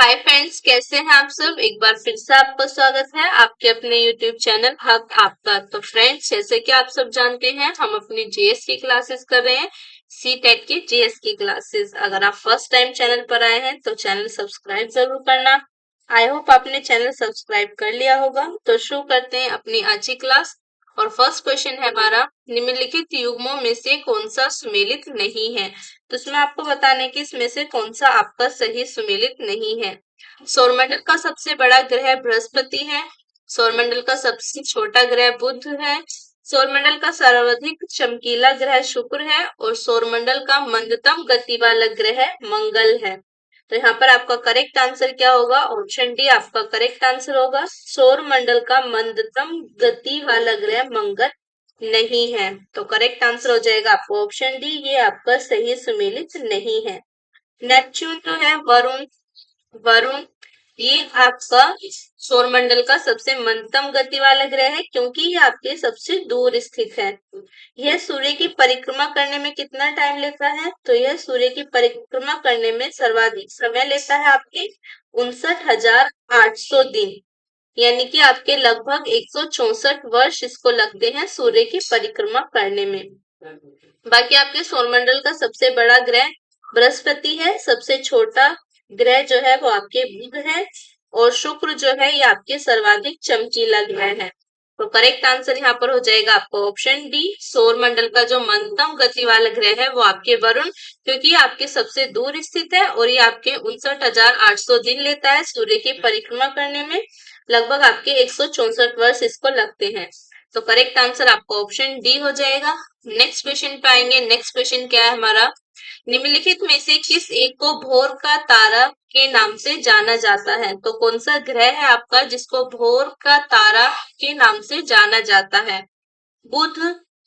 Hi friends, कैसे हैं आप सब। एक बार फिर से आपका स्वागत है आपके अपने यूट्यूब चैनल हक आपका। तो फ्रेंड्स, जैसे कि आप सब जानते हैं, हम अपनी जीएस की क्लासेस कर रहे हैं। सी टेट की जीएस की क्लासेस। अगर आप फर्स्ट टाइम चैनल पर आए हैं तो चैनल सब्सक्राइब जरूर करना। आई होप आपने चैनल सब्सक्राइब कर लिया होगा। तो शुरू करते हैं अपनी आज की क्लास। और फर्स्ट क्वेश्चन है हमारा, निम्नलिखित युग्मों में से कौन सा सुमेलित नहीं है। तो इसमें आपको बताने की इसमें से कौन सा आपका सही सुमेलित नहीं है। सौरमंडल का सबसे बड़ा ग्रह बृहस्पति है। सौरमंडल का सबसे छोटा ग्रह बुध है। सौरमंडल का सर्वाधिक चमकीला ग्रह शुक्र है और सौरमंडल का मंदतम गति वाला ग्रह मंगल है। तो यहाँ पर आपका करेक्ट आंसर क्या होगा? ऑप्शन डी आपका करेक्ट आंसर होगा। सौरमंडल का मंदतम गति वाला ग्रह मंगल नहीं है। तो करेक्ट आंसर हो जाएगा आपको ऑप्शन डी, ये आपका सही सुमेलित नहीं है। नेपच्यून जो है वरुण वरुण ये आपका सौरमंडल का सबसे मंदतम गति वाला ग्रह है, क्योंकि ये आपके सबसे दूर स्थित है। यह सूर्य की परिक्रमा करने में कितना टाइम लेता है? तो यह सूर्य की परिक्रमा करने में सर्वाधिक समय लेता है आपके 59,800 दिन, यानी कि आपके लगभग 164 वर्ष इसको लगते हैं सूर्य की परिक्रमा करने में। बाकी आपके सौरमंडल का सबसे बड़ा ग्रह बृहस्पति है, सबसे छोटा ग्रह जो है वो आपके बुध है और शुक्र जो है ये आपके सर्वाधिक चमकीला ग्रह है। तो करेक्ट आंसर यहाँ पर हो जाएगा आपका ऑप्शन डी। सौरमंडल का जो मंदतम गति वाला ग्रह है वो आपके वरुण, क्योंकि ये आपके सबसे दूर स्थित है और ये आपके 59,800 दिन लेता है सूर्य की परिक्रमा करने में। लगभग आपके 164 वर्ष इसको लगते हैं। तो करेक्ट आंसर आपका ऑप्शन डी हो जाएगा। नेक्स्ट क्वेश्चन पे आएंगे। नेक्स्ट क्वेश्चन क्या है हमारा, निम्नलिखित में से किस एक को भोर का तारा के नाम से जाना जाता है। तो कौन सा ग्रह है आपका जिसको भोर का तारा के नाम से जाना जाता है? बुध,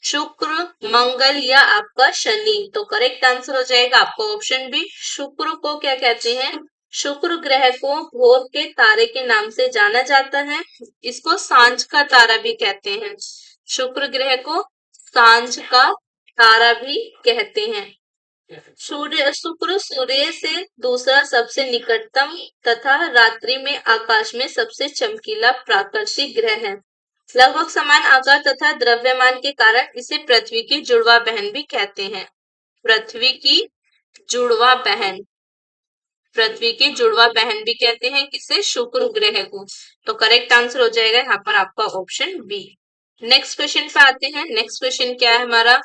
शुक्र, मंगल या आपका शनि। तो करेक्ट आंसर हो जाएगा आपका ऑप्शन बी। शुक्र को क्या कहते हैं? शुक्र ग्रह को भोर के तारे के नाम से जाना जाता है। इसको सांझ का तारा भी कहते हैं। शुक्र ग्रह को सांझ का तारा भी कहते हैं। शुक्र सूर्य से दूसरा सबसे निकटतम तथा रात्रि में आकाश में सबसे चमकीला प्राकृतिक ग्रह है। लगभग समान आकार तथा द्रव्यमान के कारण इसे पृथ्वी की जुड़वा बहन भी कहते हैं। पृथ्वी की जुड़वा बहन, पृथ्वी की जुड़वा बहन भी कहते हैं किसे? शुक्र ग्रह को। तो करेक्ट आंसर हो जाएगा यहाँ पर आपका ऑप्शन बी। नेक्स्ट क्वेश्चन पे आते हैं। नेक्स्ट क्वेश्चन क्या है हमारा?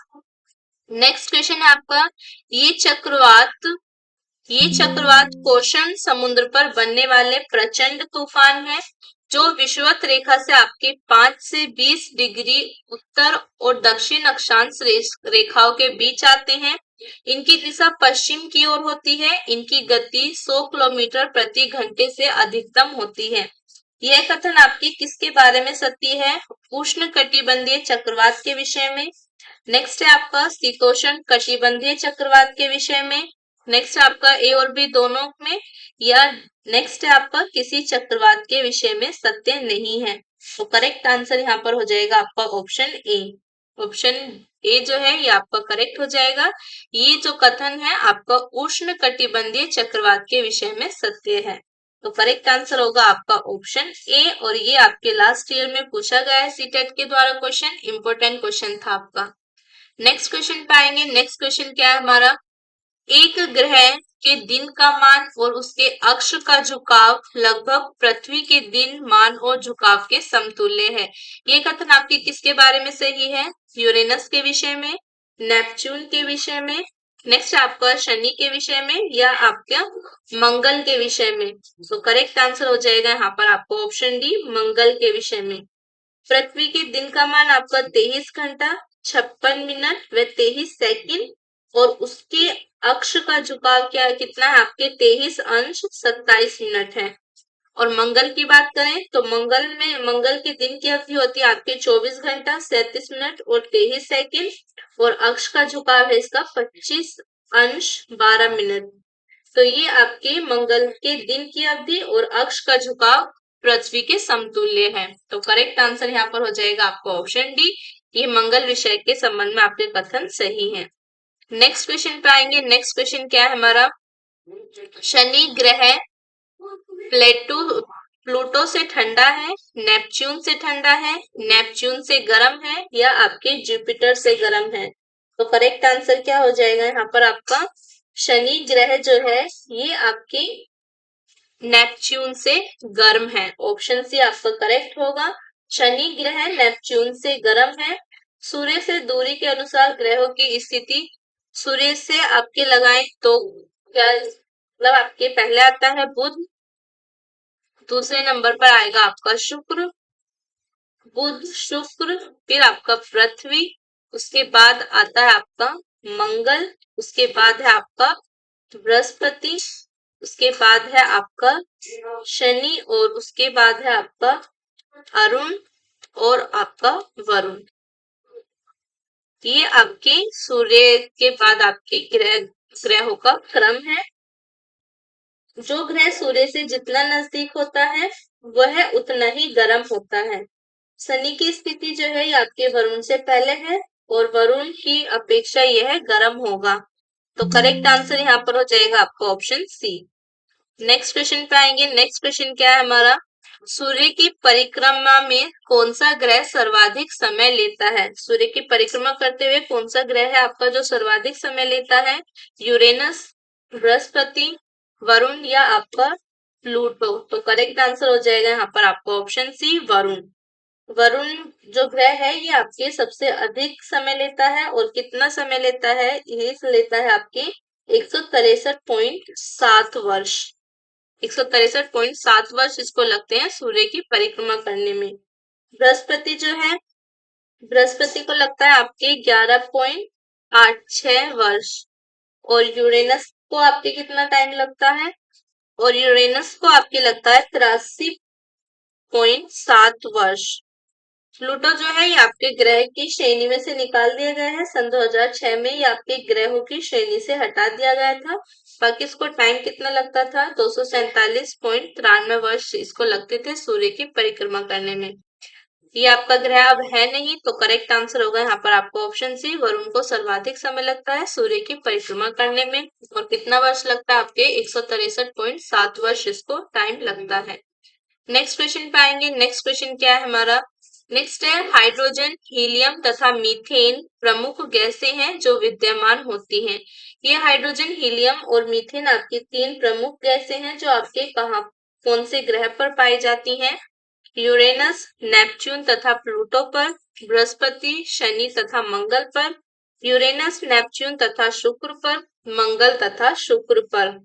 नेक्स्ट क्वेश्चन है आपका, ये चक्रवात कोशन समुद्र पर बनने वाले प्रचंड तूफान है, जो विषुवत रेखा से आपके 5 से 20 डिग्री उत्तर और दक्षिण अक्षांश रेखाओं के बीच आते हैं। इनकी दिशा पश्चिम की ओर होती है। इनकी गति 100 किलोमीटर प्रति घंटे से अधिकतम होती है। यह कथन आपके किसके बारे में सत्य है? उष्ण कटिबंधीय चक्रवात के विषय में। नेक्स्ट है आपका शीतोष्ण कटिबंधीय चक्रवात के विषय में। नेक्स्ट है आपका ए और बी दोनों में, या नेक्स्ट है आपका किसी चक्रवात के विषय में सत्य नहीं है। तो करेक्ट आंसर यहाँ पर हो जाएगा आपका ऑप्शन ए। ऑप्शन ए जो है ये आपका करेक्ट हो जाएगा। ये जो कथन है आपका उष्ण कटिबंधीय चक्रवात के विषय में सत्य है। तो करेक्ट आंसर होगा आपका ऑप्शन ए। और ये आपके लास्ट ईयर में पूछा गया है सीटेट के द्वारा क्वेश्चन, इंपोर्टेंट क्वेश्चन था आपका। नेक्स्ट क्वेश्चन पे आएंगे। नेक्स्ट क्वेश्चन क्या है हमारा, एक ग्रह के दिन का मान और उसके अक्ष का झुकाव लगभग पृथ्वी के दिन मान और झुकाव के समतुल्य है। ये कथन आपके किसके बारे में सही है? यूरेनस के विषय में, नेपच्यून के विषय में, नेक्स्ट आपका शनि के विषय में, या आपका मंगल के विषय में। तो करेक्ट आंसर हो जाएगा यहाँ पर आपको ऑप्शन डी, मंगल के विषय में। पृथ्वी के दिन का मान आपका 23 घंटा 56 मिनट व 23 सेकंड और उसके अक्ष का झुकाव क्या कितना है आपके 23 अंश 27 मिनट है। और मंगल की बात करें तो मंगल के दिन की अवधि होती है आपके 24 घंटा 37 मिनट और 23 सेकंड और अक्ष का झुकाव है इसका 25 अंश 12 मिनट। तो ये आपके मंगल के दिन की अवधि और अक्ष का झुकाव पृथ्वी के समतुल्य है। तो करेक्ट आंसर यहाँ पर हो जाएगा आपका ऑप्शन डी, ये मंगल विषय के संबंध में आपके कथन सही है। नेक्स्ट क्वेश्चन पे आएंगे। नेक्स्ट क्वेश्चन क्या है हमारा, शनि ग्रह प्लूटो से ठंडा है, नेपच्यून से ठंडा है, नेपच्यून से गर्म है या आपके जुपिटर से गर्म है। तो करेक्ट आंसर क्या हो जाएगा यहाँ पर आपका? शनि ग्रह जो है ये आपके नेपच्यून से गर्म है। ऑप्शन सी आपका करेक्ट होगा। शनि ग्रह नेपच्यून से गर्म है। सूर्य से दूरी के अनुसार ग्रहों की स्थिति सूर्य से आपके लगाएं तो क्या मतलब आपके पहले आता है बुध, दूसरे नंबर पर आएगा आपका शुक्र, बुध शुक्र, फिर आपका पृथ्वी, उसके बाद आता है आपका मंगल, उसके बाद है आपका बृहस्पति, उसके बाद है आपका शनि और उसके बाद है आपका अरुण और आपका वरुण। ये आपके सूर्य के बाद आपके ग्रहों का क्रम है। जो ग्रह सूर्य से जितना नजदीक होता है वह उतना ही गर्म होता है। शनि की स्थिति जो है ये आपके वरुण से पहले है और वरुण की अपेक्षा यह गर्म होगा। तो करेक्ट आंसर यहाँ पर हो जाएगा आपका ऑप्शन सी। नेक्स्ट क्वेश्चन पे आएंगे। नेक्स्ट क्वेश्चन क्या है हमारा? सूर्य की परिक्रमा में कौन सा ग्रह सर्वाधिक समय लेता है? सूर्य की परिक्रमा करते हुए कौन सा ग्रह है आपका जो सर्वाधिक समय लेता है? यूरेनस, बृहस्पति, वरुण या आपका प्लूटो। तो करेक्ट आंसर हो जाएगा यहाँ पर आपका ऑप्शन सी वरुण। वरुण जो ग्रह है ये आपके सबसे अधिक समय लेता है और कितना समय लेता है? ये लेता है आपके 163.7 वर्ष। 163.7 वर्ष इसको लगते हैं सूर्य की परिक्रमा करने में। बृहस्पति जो है, बृहस्पति को लगता है आपके 11.86 वर्ष और यूरेनस को आपके कितना टाइम लगता है? और यूरेनस को आपके लगता है 83.7 वर्ष। प्लूटो जो है ये आपके ग्रह की श्रेणी में से निकाल दिया गया है। सन 2006 में ये आपके ग्रहों की श्रेणी से हटा दिया गया था। बाकी इसको टाइम कितना लगता था? 247.93 वर्ष इसको लगते थे सूर्य की परिक्रमा करने में। ये आपका ग्रह अब है नहीं, तो करेक्ट आंसर होगा यहाँ पर आपको ऑप्शन सी वरुण को सर्वाधिक समय लगता है सूर्य की परिक्रमा करने में। और कितना वर्ष लगता है आपके? 163.7 वर्ष इसको टाइम लगता है। नेक्स्ट क्वेश्चन पे आएंगे। नेक्स्ट क्वेश्चन क्या है हमारा? नेक्स्ट है हाइड्रोजन, हीलियम तथा मीथेन प्रमुख गैसें हैं जो विद्यमान होती हैं। ये हाइड्रोजन, हीलियम और मीथेन आपकी तीन प्रमुख गैसें हैं जो आपके कहाँ कौन से ग्रह पर पाई जाती हैं? यूरेनस, नेपच्यून तथा प्लूटो पर, बृहस्पति, शनि तथा मंगल पर, यूरेनस, नेपच्यून तथा शुक्र पर, मंगल तथा शुक्र पर।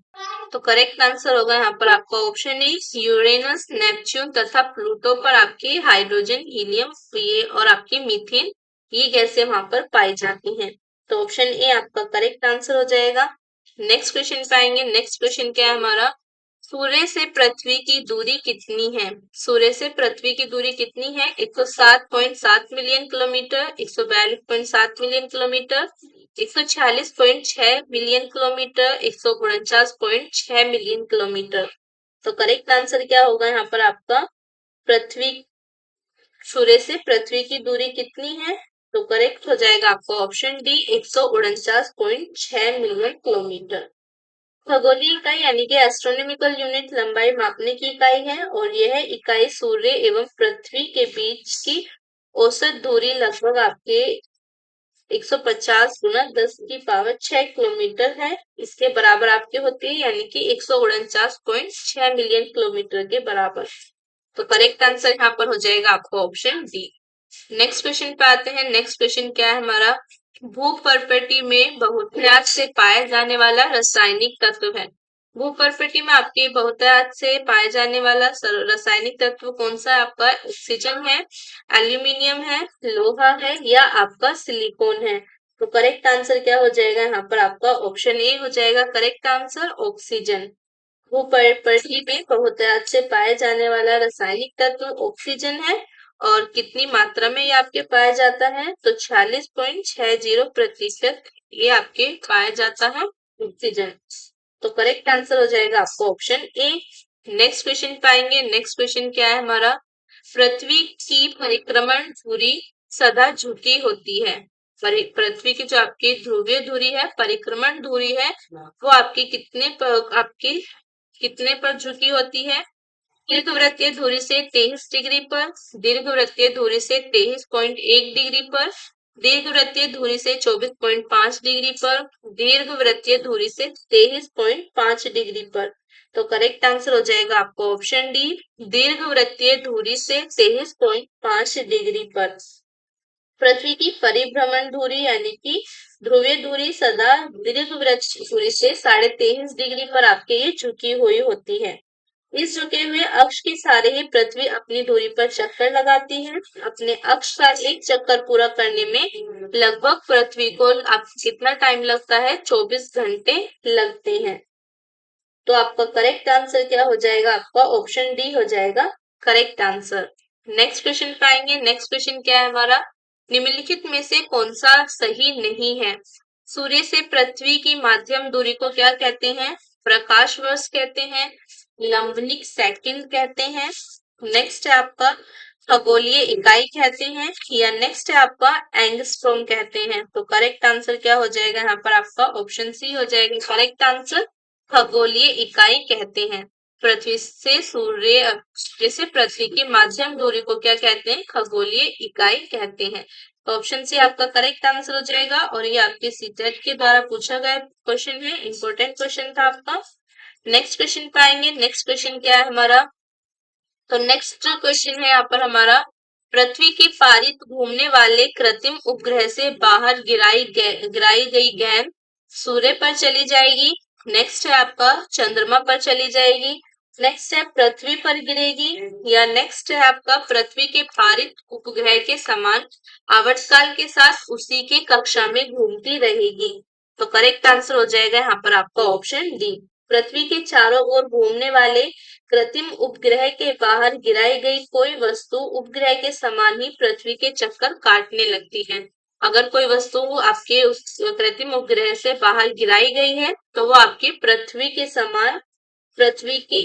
तो करेक्ट आंसर होगा यहाँ पर आपका ऑप्शन ए यूरेनस, नेपच्यून तथा प्लूटो पर आपके हाइड्रोजन, हीलियम ये और आपके मीथेन ये गैसें वहां पर पाई जाती हैं। तो ऑप्शन ए आपका करेक्ट आंसर हो जाएगा। नेक्स्ट क्वेश्चन पे आएंगे। नेक्स्ट क्वेश्चन क्या है हमारा? सूर्य से पृथ्वी की दूरी कितनी है? सूर्य से पृथ्वी की दूरी कितनी है? 107.7 million kilometre, 142.7 million kilometre, 146.6 million kilometre, 149.6 million kilometre. तो करेक्ट आंसर क्या होगा यहाँ पर आपका? पृथ्वी सूर्य से पृथ्वी की दूरी कितनी है? तो करेक्ट हो जाएगा आपका ऑप्शन डी 149.6 मिलियन किलोमीटर। खगोलीय इकाई यानी कि एस्ट्रोनॉमिकल यूनिट लंबाई मापने की इकाई है और यह इकाई सूर्य एवं पृथ्वी के बीच की औसत दूरी लगभग आपके 150 गुना 10 की पावर 6 किलोमीटर है। इसके बराबर आपके होती है यानी कि 149.6 मिलियन किलोमीटर के बराबर। तो करेक्ट आंसर यहाँ पर हो जाएगा आपका ऑप्शन डी। नेक्स्ट क्वेश्चन पे आते हैं। नेक्स्ट क्वेश्चन क्या है हमारा? भूपर्पटी में बहुतायत से पाया जाने वाला रासायनिक तत्व है। भूपर्पटी में आपके बहुतायत से पाए जाने वाला रासायनिक तत्व कौन सा है आपका? ऑक्सीजन है, एल्यूमिनियम है, लोहा है या आपका सिलिकॉन है। तो करेक्ट आंसर क्या हो जाएगा यहाँ पर आपका? ऑप्शन ए हो जाएगा करेक्ट आंसर ऑक्सीजन। भूपर्पटी में बहुतायत से पाए जाने वाला रासायनिक तत्व ऑक्सीजन है और कितनी मात्रा में ये आपके पाया जाता है? तो 46.60% ये आपके पाया जाता है ऑक्सीजन। तो करेक्ट आंसर हो जाएगा आपको ऑप्शन ए। नेक्स्ट क्वेश्चन पाएंगे। नेक्स्ट क्वेश्चन क्या है हमारा? पृथ्वी की परिक्रमण धुरी सदा झुकी होती है। पृथ्वी की जो आपकी ध्रुवीय धुरी है, परिक्रमण धुरी है, वो आपकी कितने पर झुकी होती है? दीर्घवृत्तीय धुरी से 23 डिग्री पर, दीर्घवृत्तीय धुरी से 23.1 डिग्री पर, दीर्घवृत्तीय धुरी से 24.5 डिग्री पर, दीर्घवृत्तीय धुरी से 23.5 डिग्री पर। तो करेक्ट आंसर हो जाएगा आपको ऑप्शन डी, दीर्घवृत्तीय धुरी से 23.5 डिग्री पर। पृथ्वी की परिभ्रमण धुरी यानी कि ध्रुवीय धुरी सदा दीर्घवृत्तीय धुरी से 23.5 डिग्री पर आपके ये झुकी हुई होती है। इस झुके हुए अक्ष के सहारे ही पृथ्वी अपनी धुरी पर चक्कर लगाती है। अपने अक्ष का एक चक्कर पूरा करने में लगभग पृथ्वी को कितना टाइम लगता है? 24 घंटे लगते हैं। तो आपका करेक्ट आंसर क्या हो जाएगा? आपका ऑप्शन डी हो जाएगा करेक्ट आंसर। नेक्स्ट क्वेश्चन पाएंगे। नेक्स्ट क्वेश्चन क्या है हमारा? निम्नलिखित में से कौन सा सही नहीं है? सूर्य से पृथ्वी की माध्यम दूरी को क्या कहते हैं? प्रकाश वर्ष कहते हैं, लंबनिक सेकंड कहते हैं, नेक्स्ट है आपका खगोलीय इकाई कहते हैं, या नेक्स्ट है आपका एंगस्ट्रॉम कहते हैं। तो करेक्ट आंसर क्या हो जाएगा यहाँ पर? आपका ऑप्शन सी हो जाएगा करेक्ट आंसर, खगोलीय इकाई कहते हैं। पृथ्वी से सूर्य जैसे पृथ्वी की माध्यम दूरी को क्या कहते हैं? खगोलीय इकाई कहते हैं। तो ऑप्शन सी आपका करेक्ट आंसर हो जाएगा। और ये आपके सीटेट के द्वारा पूछा गया क्वेश्चन है, इंपॉर्टेंट क्वेश्चन था आपका। नेक्स्ट क्वेश्चन पाएंगे। नेक्स्ट क्वेश्चन क्या है हमारा? तो नेक्स्ट क्वेश्चन है यहाँ पर हमारा, पृथ्वी के पारित घूमने वाले कृत्रिम उपग्रह से बाहर गिराई गई गेंद सूर्य पर चली जाएगी, नेक्स्ट है आपका चंद्रमा पर चली जाएगी, नेक्स्ट है पृथ्वी पर गिरेगी, या नेक्स्ट है आपका पृथ्वी के पारित उपग्रह के समान आवर्तकाल के साथ उसी के कक्षा में घूमती रहेगी। तो करेक्ट आंसर हो जाएगा यहाँ पर आपका ऑप्शन डी, पृथ्वी के चारों ओर घूमने वाले कृत्रिम उपग्रह के बाहर गिराई गई कोई वस्तु उपग्रह के समान ही पृथ्वी के चक्कर काटने लगती है। अगर कोई वस्तु आपके उस कृत्रिम उपग्रह से बाहर गिराई गई है तो वो आपकी पृथ्वी के समान, पृथ्वी के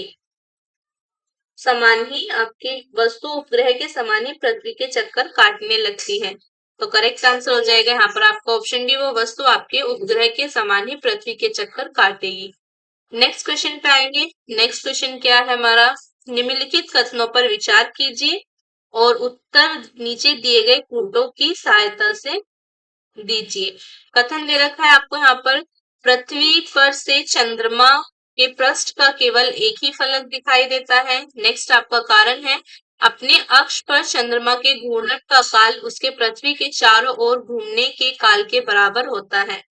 समान ही आपकी वस्तु उपग्रह के समान ही पृथ्वी के चक्कर काटने लगती है। तो करेक्ट आंसर हो जाएगा यहाँ पर आपका ऑप्शन डी, वो वस्तु आपके उपग्रह के समान ही पृथ्वी के चक्कर काटेगी। नेक्स्ट क्वेश्चन पे आएंगे। नेक्स्ट क्वेश्चन क्या है हमारा? निम्नलिखित कथनों पर विचार कीजिए और उत्तर नीचे दिए गए कूटों की सहायता से दीजिए। कथन दे रखा है आपको यहाँ पर, पृथ्वी पर से चंद्रमा के पृष्ठ का केवल एक ही फलक दिखाई देता है। नेक्स्ट आपका कारण है, अपने अक्ष पर चंद्रमा के घूर्णन का काल उसके पृथ्वी के चारों ओर घूमने के काल के बराबर होता है।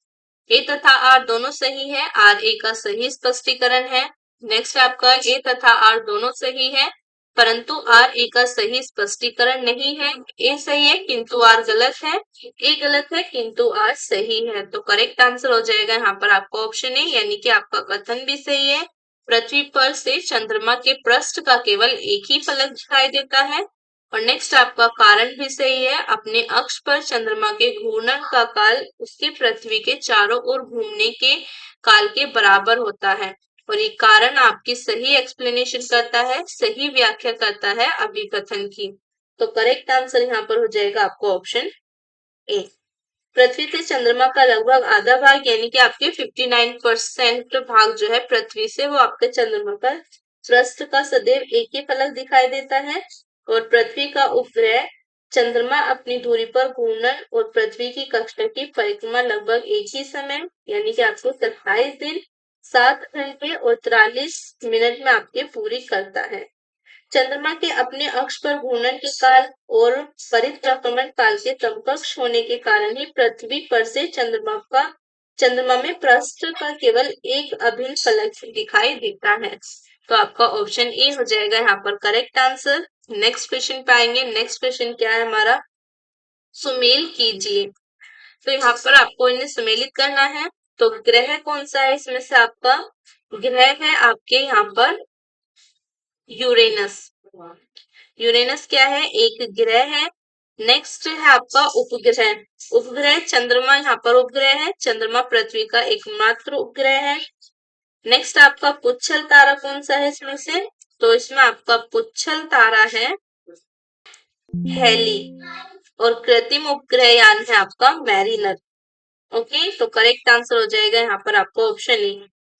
ए तथा आर दोनों सही है, आर ए का सही स्पष्टीकरण है। नेक्स्ट आपका ए तथा आर दोनों सही है परंतु आर ए का सही स्पष्टीकरण नहीं है। ए सही है किंतु आर गलत है, ए गलत है किंतु आर सही है। तो करेक्ट आंसर हो जाएगा यहाँ पर आपका ऑप्शन ए, यानी कि आपका कथन भी सही है। पृथ्वी पर से चंद्रमा के पृष्ठ का केवल एक ही फलक दिखाई देता है। और नेक्स्ट आपका कारण भी सही है, अपने अक्ष पर चंद्रमा के घूर्णन का काल उसके पृथ्वी के चारों ओर घूमने के काल के बराबर होता है। और ये कारण आपकी सही एक्सप्लेनेशन करता है, सही व्याख्या करता है अभिकथन की। तो करेक्ट आंसर यहाँ पर हो जाएगा आपको ऑप्शन ए। पृथ्वी से चंद्रमा का लगभग आधा भाग यानी कि आपके 59% भाग जो है पृथ्वी से, वो आपके चंद्रमा पर पृष्ठ का सदैव एक ही फलक दिखाई देता है। और पृथ्वी का उपग्रह चंद्रमा अपनी दूरी पर घूमना और पृथ्वी की कक्षा की परिक्रमा लगभग एक ही समय यानी कि आपको 27 दिन 7 घंटे और 43 मिनट में आपके पूरी करता है। चंद्रमा के अपने अक्ष पर घूर्णन के काल और परिक्रमण काल के समकक्ष होने के कारण ही पृथ्वी पर से चंद्रमा में पृष्ठ का केवल एक अभिन्न फलक दिखाई देता है। तो आपका ऑप्शन ए हो जाएगा यहाँ पर करेक्ट आंसर। नेक्स्ट क्वेश्चन पे आएंगे। नेक्स्ट क्वेश्चन क्या है हमारा? सुमेल कीजिए। तो यहाँ पर आपको इन्हें सुमेलित करना है। तो ग्रह कौन सा है इसमें से? आपका ग्रह है आपके यहाँ पर यूरेनस। यूरेनस क्या है? एक ग्रह है। नेक्स्ट है आपका उपग्रह। उपग्रह चंद्रमा यहाँ पर उपग्रह है, चंद्रमा पृथ्वी का एकमात्र उपग्रह है। नेक्स्ट आपका पुच्छल तारा कौन सा है इसमें से? तो इसमें आपका पुच्छल तारा है हेली और कृत्रिम उपग्रह यान है आपका मैरिनर। ओके, तो करेक्ट आंसर हो जाएगा यहाँ पर आपको ऑप्शन ए।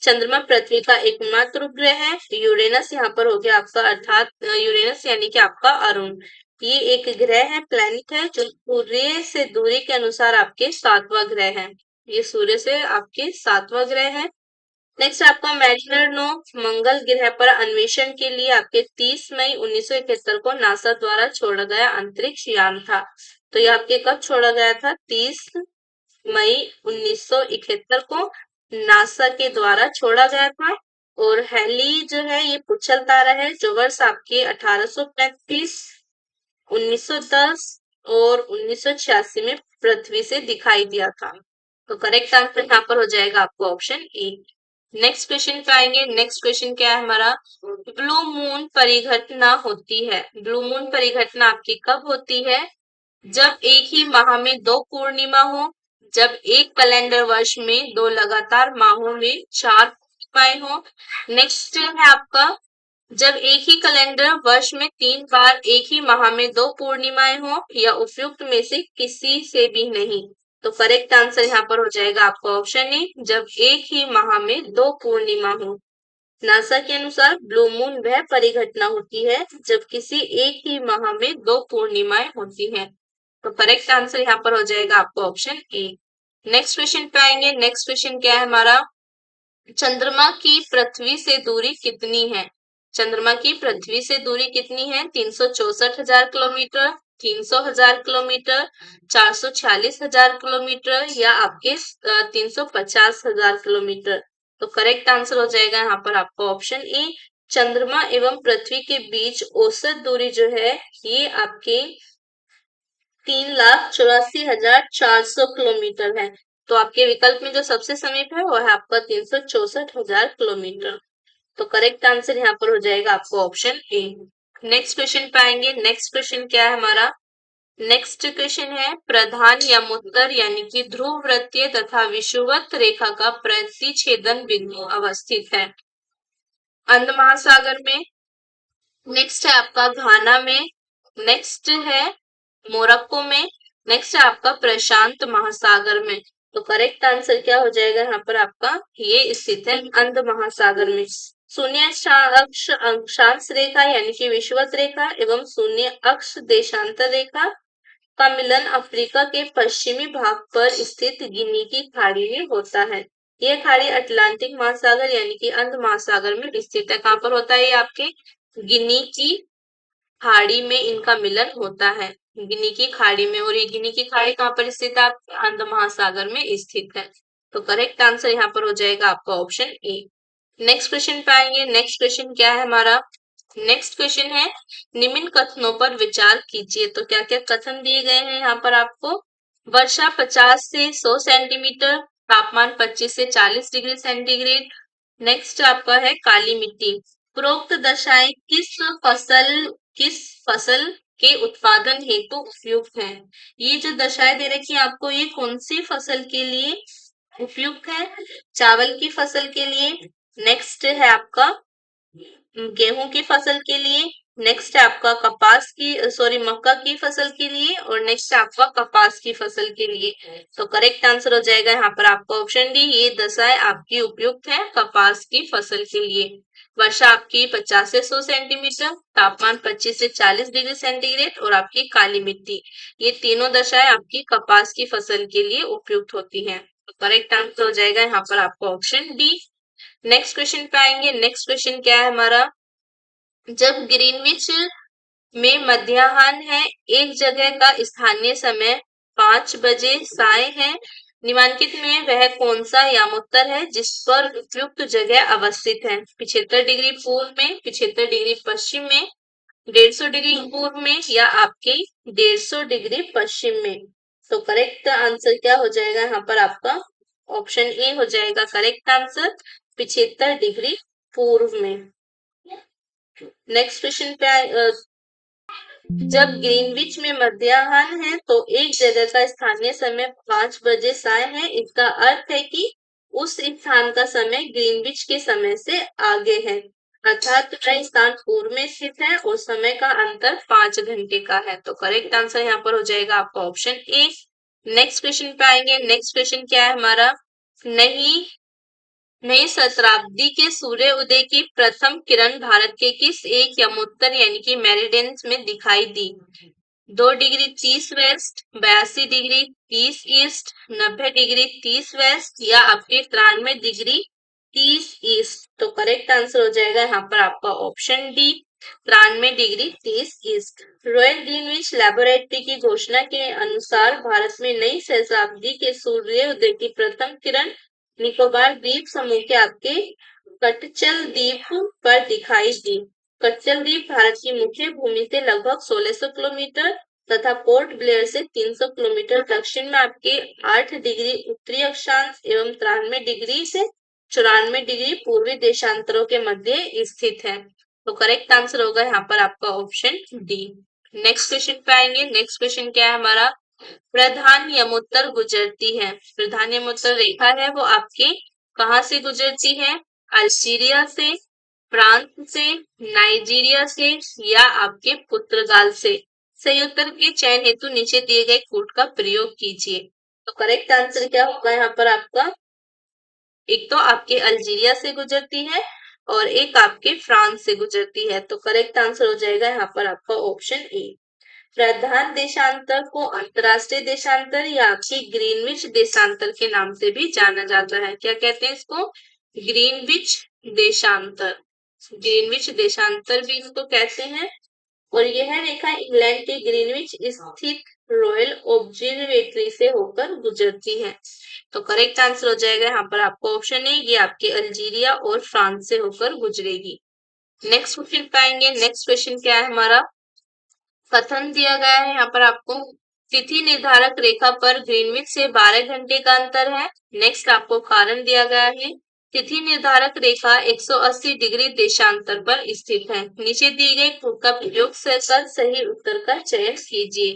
चंद्रमा पृथ्वी का एकमात्र उपग्रह है। यूरेनस यहाँ पर हो गया आपका, अर्थात यूरेनस यानी कि आपका अरुण। ये एक ग्रह है, प्लैनेट है, जो सूर्य से दूरी के अनुसार आपके 7वां ग्रह है। ये सूर्य से आपके 7वां ग्रह है। नेक्स्ट आपका मैरिनर 9 मंगल ग्रह पर अन्वेषण के लिए आपके 30 मई 1971 को नासा द्वारा छोड़ा गया अंतरिक्ष यान था। तो ये आपके कब छोड़ा गया था? 30 मई 1971 को नासा के द्वारा छोड़ा गया था। और हेली जो है ये पुच्छल तारा है, जो वर्ष आपके 1835, 1910 और 1986 में पृथ्वी से दिखाई दिया था। तो करेक्ट आंसर यहाँ पर हो जाएगा आपको ऑप्शन ए। नेक्स्ट क्वेश्चन पे आएंगे। नेक्स्ट क्वेश्चन क्या है हमारा? ब्लू मून परिघटना होती है। ब्लू मून परिघटना आपकी कब होती है? जब एक ही माह में 2 पूर्णिमा हो, जब एक कैलेंडर वर्ष में 2 लगातार माहों में 4 पूर्णिमाएं हो। नेक्स्ट है आपका, जब एक ही कैलेंडर वर्ष में 3 बार एक ही माह में 2 पूर्णिमाएं हो, या उपयुक्त में से किसी से भी नहीं। तो करेक्ट आंसर यहाँ पर हो जाएगा आपका ऑप्शन ए, जब एक ही माह में 2 पूर्णिमा हो। नासा के अनुसार ब्लू मून वह परिघटना होती है जब किसी एक ही माह में 2 पूर्णिमाएं होती हैं। तो करेक्ट आंसर यहाँ पर हो जाएगा आपको ऑप्शन ए। नेक्स्ट क्वेश्चन पे आएंगे। नेक्स्ट क्वेश्चन क्या है हमारा? चंद्रमा की पृथ्वी से दूरी कितनी है? चंद्रमा की पृथ्वी से दूरी कितनी है? 364,000 किलोमीटर, 300,000 किलोमीटर, 446,000 किलोमीटर, या आपके 350,000 किलोमीटर। तो करेक्ट आंसर हो जाएगा यहाँ पर आपका ऑप्शन ए। चंद्रमा एवं पृथ्वी के बीच औसत दूरी जो है ये आपके 3,84,400 किलोमीटर है। तो आपके विकल्प में जो सबसे समीप है वो है आपका 364,000 किलोमीटर। तो करेक्ट आंसर यहाँ पर हो जाएगा आपको ऑप्शन ए। नेक्स्ट क्वेश्चन पे आएंगे। नेक्स्ट क्वेश्चन क्या है हमारा? नेक्स्ट क्वेश्चन है, प्रधान यमोत्तर यानी कि ध्रुव वृत्तीय तथा विषुवत रेखा का प्रतिच्छेदन बिंदु अवस्थित है। अंध महासागर में, नेक्स्ट है आपका घाना में, नेक्स्ट है मोरक्को में, नेक्स्ट है आपका प्रशांत महासागर में। तो करेक्ट आंसर क्या हो जाएगा यहाँ पर आपका? ये स्थित है अंध महासागर में। शून्य अक्ष अक्षांश रेखा यानी कि विषुवत रेखा एवं शून्य अक्ष देशांतर रेखा का मिलन अफ्रीका के पश्चिमी भाग पर स्थित गिनी की खाड़ी में होता है। यह खाड़ी अटलांटिक महासागर यानी कि अंध महासागर में स्थित है। कहाँ पर होता है ये? आपके गिनी की खाड़ी में इनका मिलन होता है, गिनी की खाड़ी में। और ये गिनी की खाड़ी कहाँ पर स्थित है? अंध महासागर में स्थित है। तो करेक्ट आंसर यहाँ पर हो जाएगा आपका ऑप्शन ए। नेक्स्ट क्वेश्चन पे आएंगे। नेक्स्ट क्वेश्चन क्या है हमारा? नेक्स्ट क्वेश्चन है, निम्न कथनों पर विचार कीजिए। तो क्या क्या कथन दिए गए हैं यहाँ पर आपको? वर्षा 50 से 100 सेंटीमीटर, तापमान 25 से 40 डिग्री सेंटीग्रेड। नेक्स्ट आपका है काली मिट्टी। उपरोक्त दशाएं किस फसल के उत्पादन हेतु उपयुक्त है? ये जो दशाएं दे रखी है आपको, ये कौन सी फसल के लिए उपयुक्त है? चावल की फसल के लिए, नेक्स्ट है आपका गेहूं की फसल के लिए, नेक्स्ट है आपका मक्का की फसल के लिए, और नेक्स्ट है आपका कपास की फसल के लिए। तो करेक्ट आंसर हो जाएगा यहाँ पर आपका ऑप्शन डी, ये दशाएं आपकी उपयुक्त है कपास की फसल के लिए। वर्षा आपकी 50 से 100 सेंटीमीटर, तापमान 25 से 40 डिग्री सेंटीग्रेड, और आपकी काली मिट्टी, ये तीनों दशाएं आपकी कपास की फसल के लिए उपयुक्त होती हैं। तो करेक्ट आंसर हो जाएगा यहाँ पर आपका ऑप्शन डी। नेक्स्ट क्वेश्चन पे आएंगे। नेक्स्ट क्वेश्चन क्या है हमारा? जब ग्रीनविच में मध्याह्न है, एक जगह का स्थानीय समय 5 बजे साय है, निम्नलिखित में वह कौन सा यामोत्तर है जिस पर उपयुक्त जगह अवस्थित है? 75 डिग्री पूर्व में, 75 डिग्री पश्चिम में, 150 डिग्री पूर्व में, या आपके 150 डिग्री पश्चिम में। तो करेक्ट आंसर क्या हो जाएगा यहाँ पर आपका? ऑप्शन ए हो जाएगा करेक्ट आंसर, 75 डिग्री पूर्व में। नेक्स्ट क्वेश्चन पे जब ग्रीनविच में मध्याह्न है तो एक जगह का स्थानीय समय 5 बजे साय है, इसका अर्थ है कि उस स्थान का समय ग्रीनविच के समय से आगे है, अर्थात वह स्थान पूर्व में स्थित है और समय का अंतर 5 घंटे का है। तो करेक्ट आंसर यहाँ पर हो जाएगा आपका ऑप्शन ए। नेक्स्ट क्वेश्चन पे आएंगे। नेक्स्ट क्वेश्चन क्या है हमारा? नहीं नई सहस्राब्दी के सूर्य उदय की प्रथम किरण भारत के किस एक यमोत्तर यानी कि मेरिडियंस में दिखाई दी? 2 degree 30 west, 82 degree 30 east, 90 degree 30 west या आपके 93 डिग्री 30 ईस्ट। तो करेक्ट आंसर हो जाएगा यहाँ पर आपका option D, 93 degree 30 east. Royal Greenwich laboratory की घोषणा के अनुसार भारत में नई सहस्राब्दी के सूर्योदय की प्रथम किरण निकोबार द्वीप समूह के आपके कटचल द्वीप पर दिखाई दी। कटचल द्वीप भारत की मुख्य भूमि से लगभग 1600 किलोमीटर तथा पोर्ट ब्लेयर से 300 किलोमीटर दक्षिण में आपके 8 डिग्री उत्तरी अक्षांश एवं 93 डिग्री से 94 डिग्री पूर्वी देशांतरों के मध्य स्थित है। तो करेक्ट आंसर होगा यहाँ पर आपका ऑप्शन डी। नेक्स्ट क्वेश्चन पे आएंगे। नेक्स्ट क्वेश्चन क्या है हमारा? प्रधान यमोत्तर गुजरती है। प्रधान यमोत्तर रेखा है वो आपके कहाँ से गुजरती है? अल्जीरिया से, फ्रांस से, नाइजीरिया से या आपके पुर्तगाल से। सही उत्तर के चयन हेतु नीचे दिए गए कोड का प्रयोग कीजिए। तो करेक्ट आंसर क्या होगा यहाँ पर आपका? एक तो आपके अल्जीरिया से गुजरती है और एक आपके फ्रांस से गुजरती है। तो करेक्ट आंसर हो जाएगा यहाँ पर आपका ऑप्शन ए। प्रधान देशांतर को अंतरराष्ट्रीय देशांतर या आपकी ग्रीनविच देशांतर के नाम से भी जाना जाता है। क्या कहते हैं इसको? ग्रीनविच देशांतर। ग्रीनविच देशांतर भी इसको कहते हैं। और यह रेखा इंग्लैंड के ग्रीनविच स्थित रॉयल ऑब्जर्वेटरी से होकर गुजरती है। तो करेक्ट आंसर हो जाएगा यहाँ पर आपका ऑप्शन है, ये आपके अल्जीरिया और फ्रांस से होकर गुजरेगी। नेक्स्ट क्वेश्चन पाएंगे। नेक्स्ट क्वेश्चन क्या है हमारा? कथन दिया गया है यहाँ पर आपको, तिथि निर्धारक रेखा पर ग्रीनविच से 12 घंटे का अंतर है। नेक्स्ट आपको कारण दिया गया है, तिथि निर्धारक रेखा 180 डिग्री देशांतर पर स्थित है। नीचे दिए गए कोड का प्रयोग कर सही उत्तर का चयन कीजिए।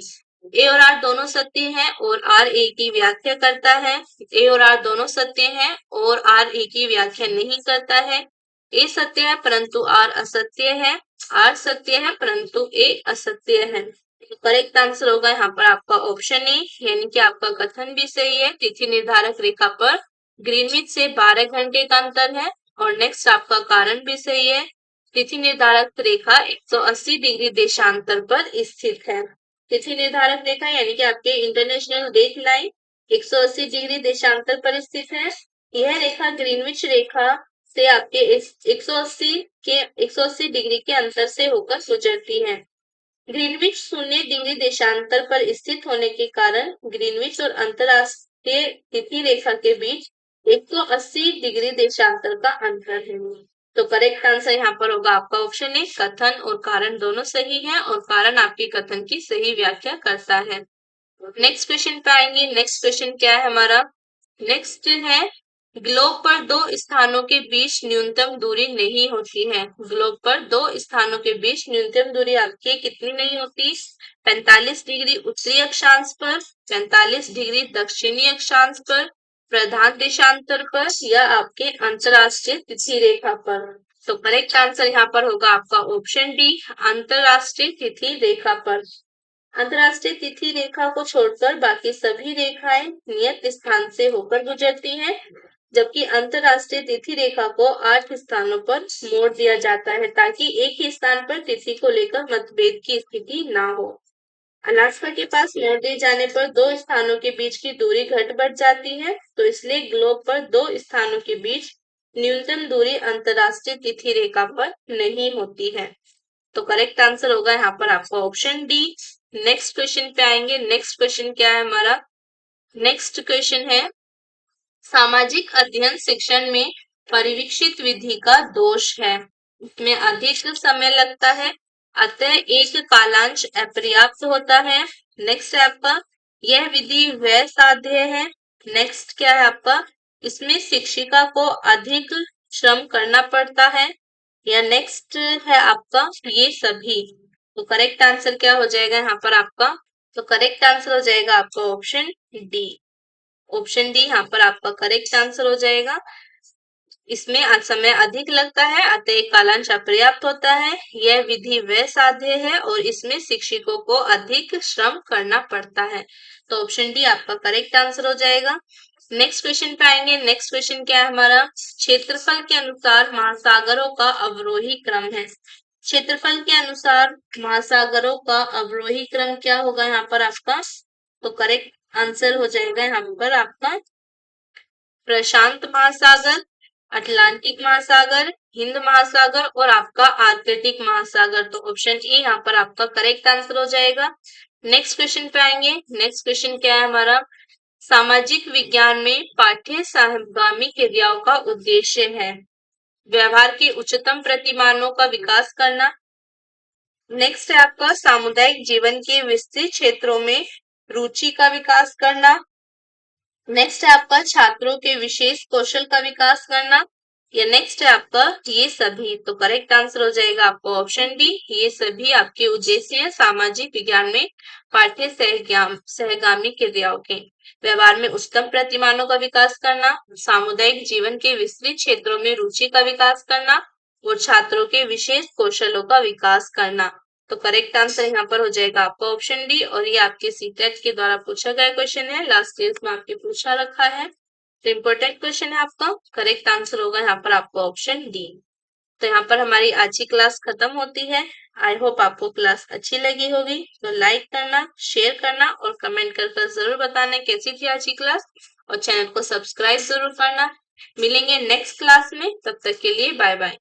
ए और आर दोनों सत्य हैं और आर ए की व्याख्या करता है। ए और आर दोनों सत्य हैं और आर ए की व्याख्या नहीं करता है। ए सत्य है परंतु आर असत्य है। आर सत्य है परंतु ए असत्य है। तो करेक्ट आंसर होगा यहाँ पर आपका ऑप्शन ए, यानी कि आपका कथन भी सही है। तिथि निर्धारक रेखा पर ग्रीनविच से 12 घंटे का अंतर है। और नेक्स्ट आपका कारण भी सही है। तिथि निर्धारक रेखा 180 डिग्री देशांतर पर स्थित है। तिथि निर्धारक रेखा यानी कि आपके इंटरनेशनल डेट लाइन 180 डिग्री देशांतर पर स्थित है। यह रेखा ग्रीनविच रेखा से आपके 180 डिग्री के अंतर से होकर गुजरती है। ग्रीनविच 0 डिग्री देशांतर पर स्थित होने के कारण ग्रीनविच और अंतरराष्ट्रीय तिथि रेखा के बीच 180 डिग्री देशांतर का अंतर है। तो करेक्ट आंसर यहाँ पर होगा आपका ऑप्शन ए, कथन और कारण दोनों सही है और कारण आपके कथन की सही व्याख्या करता है। नेक्स्ट क्वेश्चन पे आएंगे। नेक्स्ट क्वेश्चन क्या है हमारा? नेक्स्ट है, ग्लोब पर दो स्थानों के बीच न्यूनतम दूरी नहीं होती है। ग्लोब पर दो स्थानों के बीच न्यूनतम दूरी आपकी कितनी नहीं होती? 45 डिग्री उत्तरी अक्षांश पर, 45 डिग्री दक्षिणी अक्षांश पर, प्रधान देशांतर पर या आपके अंतरराष्ट्रीय तिथि रेखा पर। तो करेक्ट आंसर यहाँ पर होगा आपका ऑप्शन डी, अंतरराष्ट्रीय तिथि रेखा पर। अंतरराष्ट्रीय तिथि रेखा को छोड़कर बाकी सभी रेखाएं नियत स्थान से होकर गुजरती हैं, जबकि अंतरराष्ट्रीय तिथि रेखा को 8 स्थानों पर मोड़ दिया जाता है ताकि एक ही स्थान पर तिथि को लेकर मतभेद की स्थिति ना हो। अलास्का के पास मोड़ दिए जाने पर 2 स्थानों के बीच की दूरी घट बढ़ जाती है, तो इसलिए ग्लोब पर 2 स्थानों के बीच न्यूनतम दूरी अंतरराष्ट्रीय तिथि रेखा पर नहीं होती है। तो करेक्ट आंसर होगा यहाँ पर आपका ऑप्शन डी। नेक्स्ट क्वेश्चन पे आएंगे। नेक्स्ट क्वेश्चन क्या है हमारा? नेक्स्ट क्वेश्चन है, सामाजिक अध्ययन शिक्षण में परिवीक्षित विधि का दोष है। इसमें अधिक समय लगता है, अतः एक कालांश अपर्याप्त होता है। नेक्स्ट है आपका, यह विधि व्यय साध्य है। नेक्स्ट क्या है आपका, इसमें शिक्षिका को अधिक श्रम करना पड़ता है। या नेक्स्ट है आपका ये सभी। तो करेक्ट आंसर क्या हो जाएगा यहाँ पर आपका? तो करेक्ट आंसर हो जाएगा आपका ऑप्शन डी। ऑप्शन डी यहाँ पर आपका करेक्ट आंसर हो जाएगा। इसमें समय अधिक लगता है, अतः कालांश अपर्याप्त होता है। यह विधि व्यय साध्य है और इसमें शिक्षकों को अधिक श्रम करना पड़ता है। तो ऑप्शन डी आपका करेक्ट आंसर हो जाएगा। नेक्स्ट क्वेश्चन पे आएंगे। नेक्स्ट क्वेश्चन क्या है हमारा, क्षेत्रफल के अनुसार महासागरों का अवरोही क्रम है। क्षेत्रफल के अनुसार महासागरों का अवरोही क्रम क्या होगा यहाँ पर आपका, तो करेक्ट आंसर हो जाएगा यहाँ पर आपका प्रशांत महासागर, अटलांटिक महासागर, हिंद महासागर और आपका आर्कटिक महासागर। तो ऑप्शन ए यहाँ पर आपका करेक्ट आंसर हो जाएगा। नेक्स्ट क्वेश्चन पे आएंगे। नेक्स्ट क्वेश्चन क्या है हमारा, सामाजिक विज्ञान में पाठ्य सहगामी क्रियाओं का उद्देश्य है व्यवहार के उच्चतम प्रतिमानों का विकास करना। नेक्स्ट है आपका सामुदायिक जीवन के विस्तृत क्षेत्रों में रुचि का विकास करना। नेक्स्ट है आपका छात्रों के विशेष कौशल का विकास करना, या नेक्स्ट है आपका ये सभी। तो करेक्ट आंसर हो जाएगा आपका ऑप्शन डी, ये सभी आपके उद्देश्य हैं सामाजिक विज्ञान में पाठ्य सहगामी क्रियाओं के व्यवहार में उच्चतम प्रतिमानों का विकास करना, सामुदायिक जीवन के विस्तृत क्षेत्रों में रुचि का विकास करना और छात्रों के विशेष कौशलों का विकास करना। तो करेक्ट आंसर यहाँ पर हो जाएगा आपका ऑप्शन डी, और ये आपके सीटेट के द्वारा पूछा गया क्वेश्चन है, लास्ट ईयर में आपके पूछा रखा है। तो इम्पोर्टेंट क्वेश्चन है आपका, करेक्ट आंसर होगा यहाँ पर आपका ऑप्शन डी। तो यहाँ पर हमारी आज की क्लास खत्म होती है। आई होप आपको क्लास अच्छी लगी होगी। तो लाइक करना, शेयर करना और कमेंट कर जरूर बताना कैसी थी आज की क्लास, और चैनल को सब्सक्राइब जरूर करना। मिलेंगे नेक्स्ट क्लास में, तब तक के लिए बाय बाय।